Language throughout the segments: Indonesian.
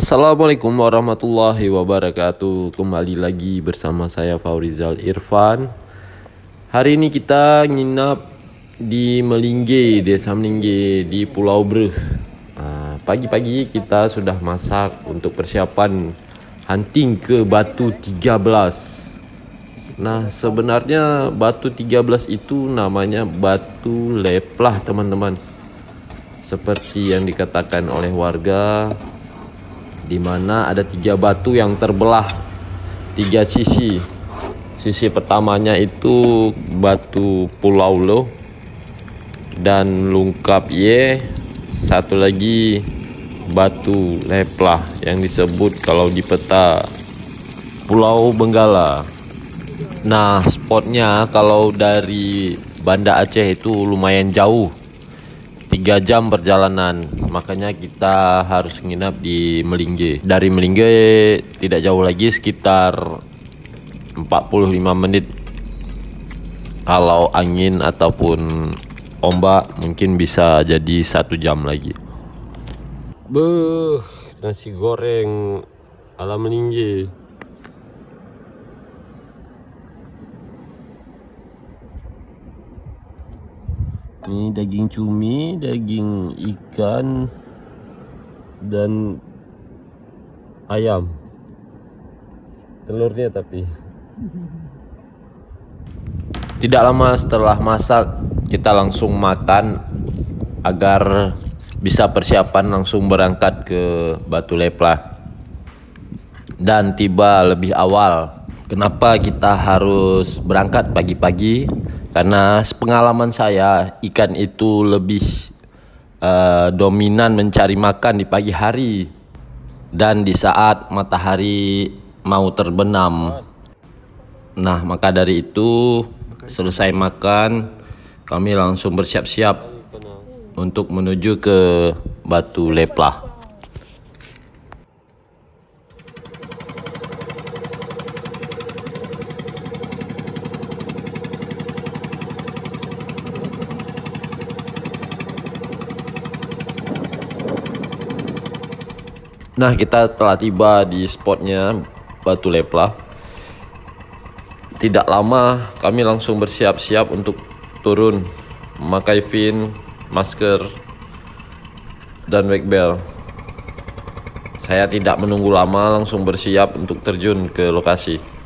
Assalamualaikum warahmatullahi wabarakatuh. Kembali lagi bersama saya Faurizal Irfan. Hari ini kita nginap di Melingge, Desa Melingge di Pulau Breh. Pagi-pagi kita sudah masak untuk persiapan hunting ke Batu 13. Nah, sebenarnya Batu 13 itu namanya Batu Leplah, teman-teman. Seperti yang dikatakan oleh warga, di mana ada 3 batu yang terbelah 3 sisi. Sisi pertamanya itu batu Pulau Lo dan Lungkap Y. Satu lagi batu Leplah yang disebut kalau di peta Pulau Benggala. Nah, spotnya kalau dari Banda Aceh itu lumayan jauh, 3 jam perjalanan, makanya kita harus nginap di Melingge. Dari Melingge tidak jauh lagi, sekitar 45 menit. Kalau angin ataupun ombak mungkin bisa jadi 1 jam lagi. Beuh, nasi goreng ala Melingge. Ini daging cumi, daging ikan, dan ayam. Telurnya tapi. Tidak lama setelah masak, kita langsung makan agar bisa persiapan langsung berangkat ke Batu Leplah dan tiba lebih awal. Kenapa kita harus berangkat pagi-pagi? Karena sepengalaman saya, ikan itu lebih dominan mencari makan di pagi hari dan di saat matahari mau terbenam. Nah, maka dari itu selesai makan, kami langsung bersiap-siap untuk menuju ke Batu Leplah. Nah, kita telah tiba di spotnya Batu Leplah. Tidak lama kami langsung bersiap-siap untuk turun, memakai fin, masker, dan wakebel. Saya tidak menunggu lama, langsung bersiap untuk terjun ke lokasi.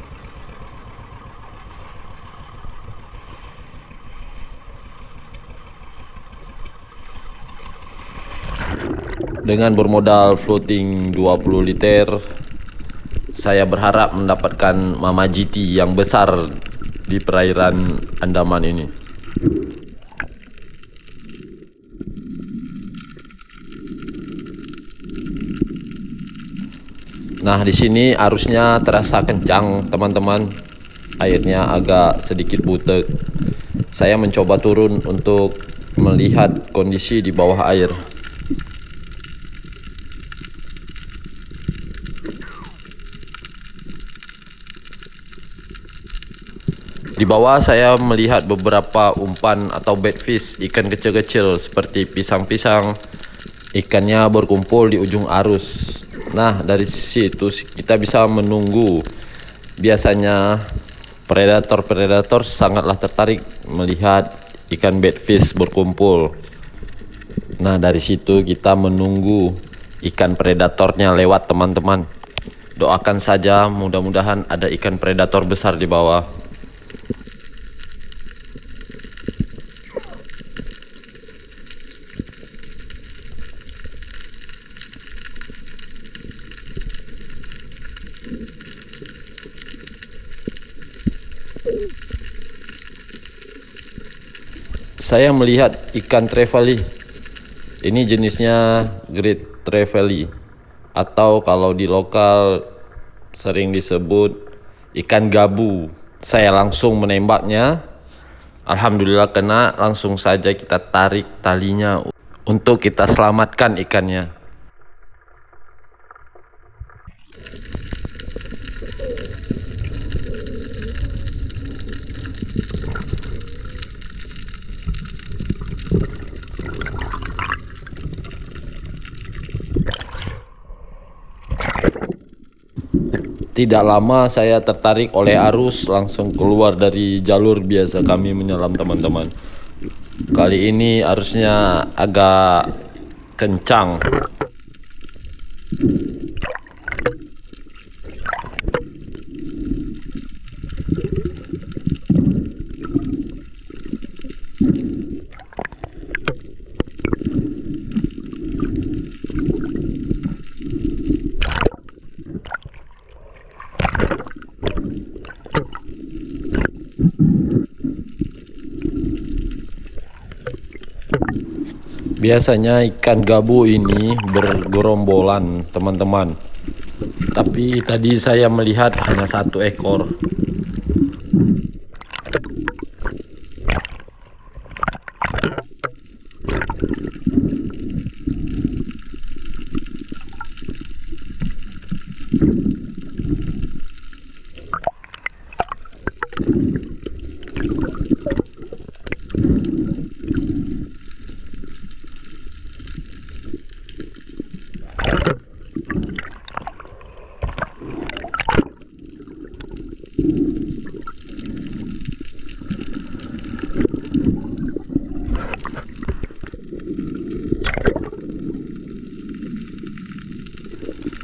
Dengan bermodal floating 20 liter, saya berharap mendapatkan Mama GT yang besar di perairan Andaman ini. Nah, di sini arusnya terasa kencang, teman-teman. Airnya agak sedikit butek. Saya mencoba turun untuk melihat kondisi di bawah air. Di bawah saya melihat beberapa umpan atau baitfish, ikan kecil-kecil seperti pisang-pisang. Ikannya berkumpul di ujung arus. Nah, dari situ kita bisa menunggu. Biasanya predator-predator sangatlah tertarik melihat ikan baitfish berkumpul. Nah, dari situ kita menunggu ikan predatornya lewat, teman-teman. Doakan saja mudah-mudahan ada ikan predator besar di bawah. Saya melihat ikan trevally. Ini jenisnya Great Trevally, atau kalau di lokal sering disebut ikan gabu. Saya langsung menembaknya. Alhamdulillah kena. Langsung saja kita tarik talinya untuk kita selamatkan ikannya. Tidak lama saya tertarik oleh arus, langsung keluar dari jalur biasa kami menyelam teman-teman. Kali ini arusnya agak kencang. Biasanya ikan gabu ini bergerombolan teman-teman, tapi tadi saya melihat hanya satu ekor.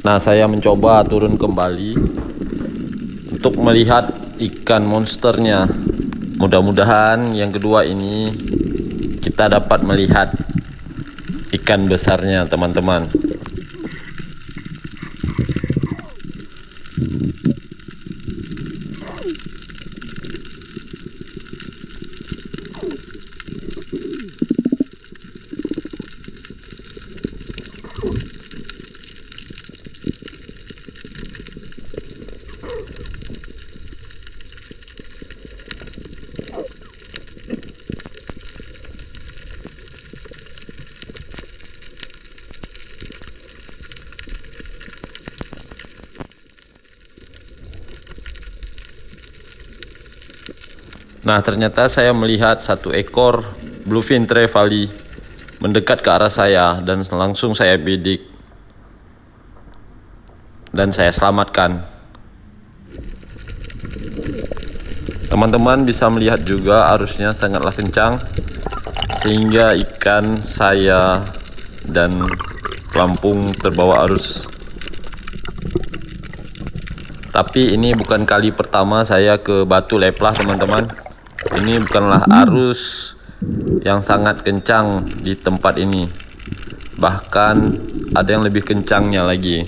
Nah, saya mencoba turun kembali untuk melihat ikan monsternya. Mudah-mudahan yang kedua ini kita dapat melihat ikan besarnya teman-teman. Nah, ternyata saya melihat satu ekor bluefin trevally mendekat ke arah saya dan langsung saya bidik dan saya selamatkan. Teman-teman bisa melihat juga arusnya sangatlah kencang sehingga ikan saya dan pelampung terbawa arus. Tapi ini bukan kali pertama saya ke Batu Leplah teman-teman. Ini bukanlah arus yang sangat kencang di tempat ini. Bahkan ada yang lebih kencangnya lagi.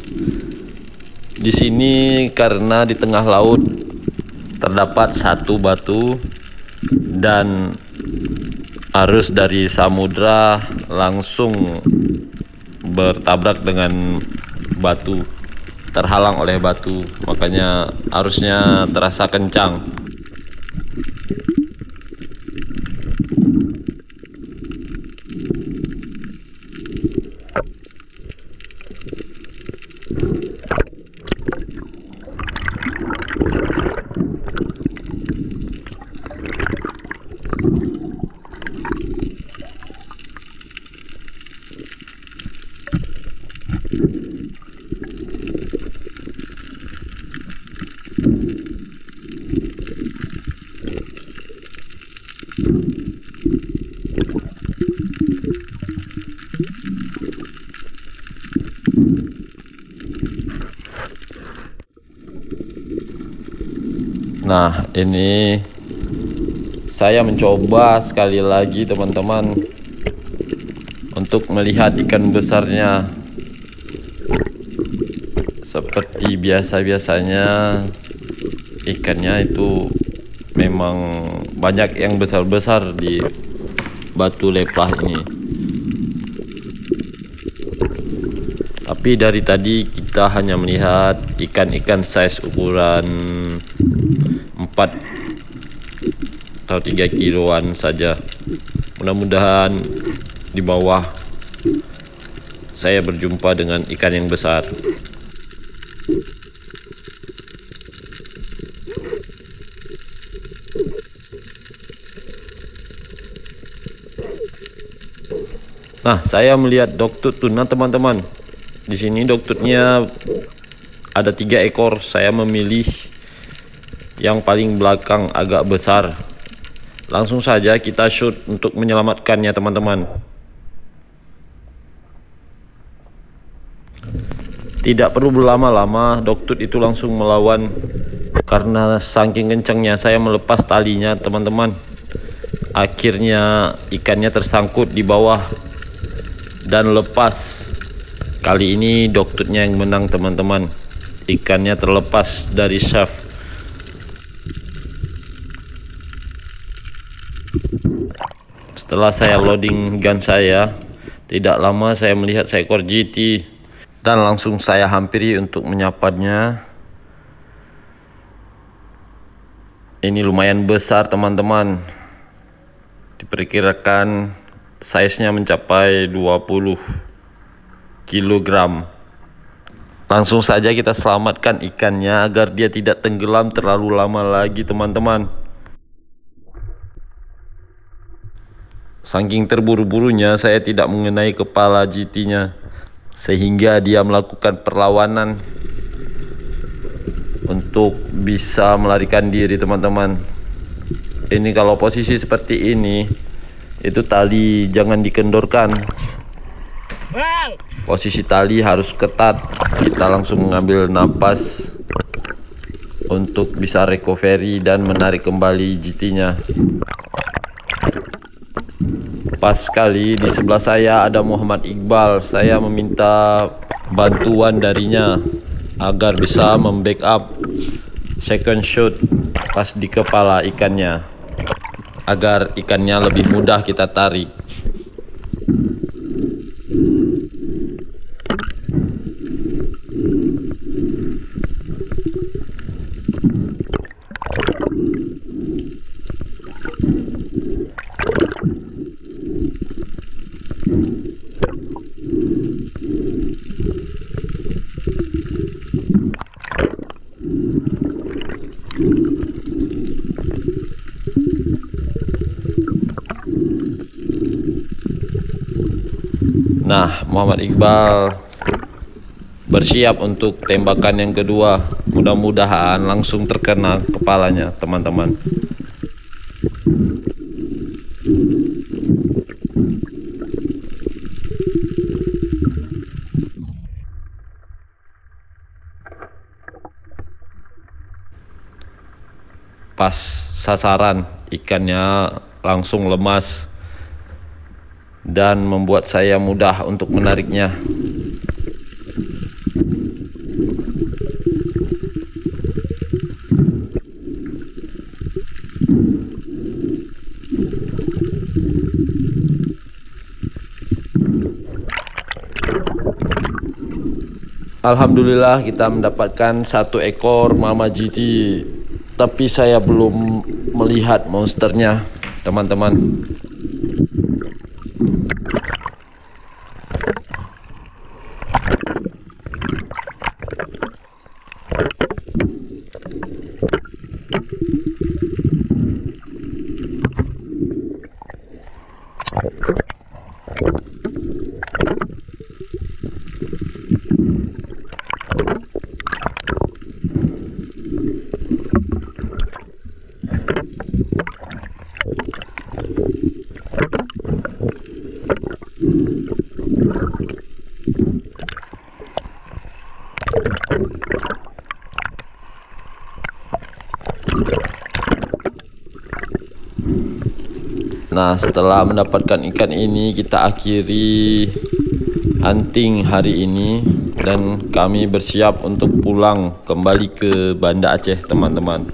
Di sini karena di tengah laut terdapat satu batu dan arus dari samudra langsung bertabrak dengan batu, terhalang oleh batu, makanya arusnya terasa kencang. Nah, ini saya mencoba sekali lagi teman-teman untuk melihat ikan besarnya. Seperti biasa-biasanya ikannya itu memang banyak yang besar-besar di Batu Leplah ini. Tapi dari tadi kita hanya melihat ikan-ikan size ukuran 4 atau 3 kiloan saja. Mudah-mudahan di bawah saya berjumpa dengan ikan yang besar. Nah, saya melihat doktut tuna teman-teman. Di sini doktutnya ada 3 ekor. Saya memilih yang paling belakang agak besar. Langsung saja kita shoot untuk menyelamatkannya, teman-teman. Tidak perlu berlama-lama, Doktut itu langsung melawan. Karena saking kencangnya saya melepas talinya, teman-teman. Akhirnya ikannya tersangkut di bawah dan lepas. Kali ini Doktutnya yang menang, teman-teman. Ikannya terlepas dari shaft. Setelah saya loading gun saya, tidak lama saya melihat seekor GT dan langsung saya hampiri untuk menyapanya. Ini lumayan besar, teman-teman. Diperkirakan size-nya mencapai 20 kilogram. Langsung saja kita selamatkan ikannya agar dia tidak tenggelam terlalu lama lagi, teman-teman. Saking terburu-burunya saya tidak mengenai kepala GT-nya, sehingga dia melakukan perlawanan untuk bisa melarikan diri, teman-teman. Ini kalau posisi seperti ini, itu tali jangan dikendorkan. Posisi tali harus ketat. Kita langsung mengambil napas untuk bisa recovery dan menarik kembali GT-nya. Pas sekali di sebelah saya ada Muhammad Iqbal. Saya meminta bantuan darinya agar bisa membackup second shot pas di kepala ikannya, agar ikannya lebih mudah kita tarik. Nah, Muhammad Iqbal bersiap untuk tembakan yang kedua. Mudah-mudahan langsung terkena kepalanya, teman-teman. Pas sasaran, ikannya langsung lemas dan membuat saya mudah untuk menariknya. Alhamdulillah kita mendapatkan 1 ekor Mama GT, tapi saya belum melihat monsternya, teman-teman. Nah, setelah mendapatkan ikan ini, kita akhiri hunting hari ini dan kami bersiap untuk pulang kembali ke Banda Aceh, teman-teman.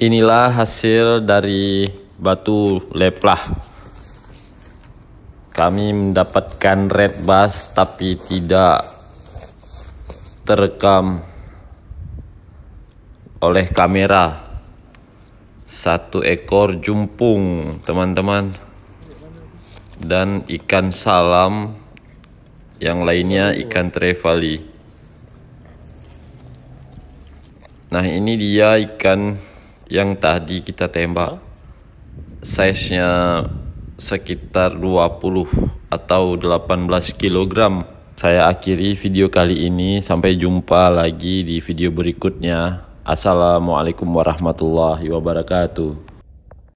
Inilah hasil dari batu leplah. Kami mendapatkan red bass tapi tidak terekam oleh kamera. 1 ekor jumpung, teman-teman, dan ikan salam, yang lainnya ikan trevally. Nah, ini dia ikan yang tadi kita tembak. Size-nya sekitar 20 atau 18 kg. Saya akhiri video kali ini. Sampai jumpa lagi di video berikutnya. Assalamualaikum warahmatullahi wabarakatuh.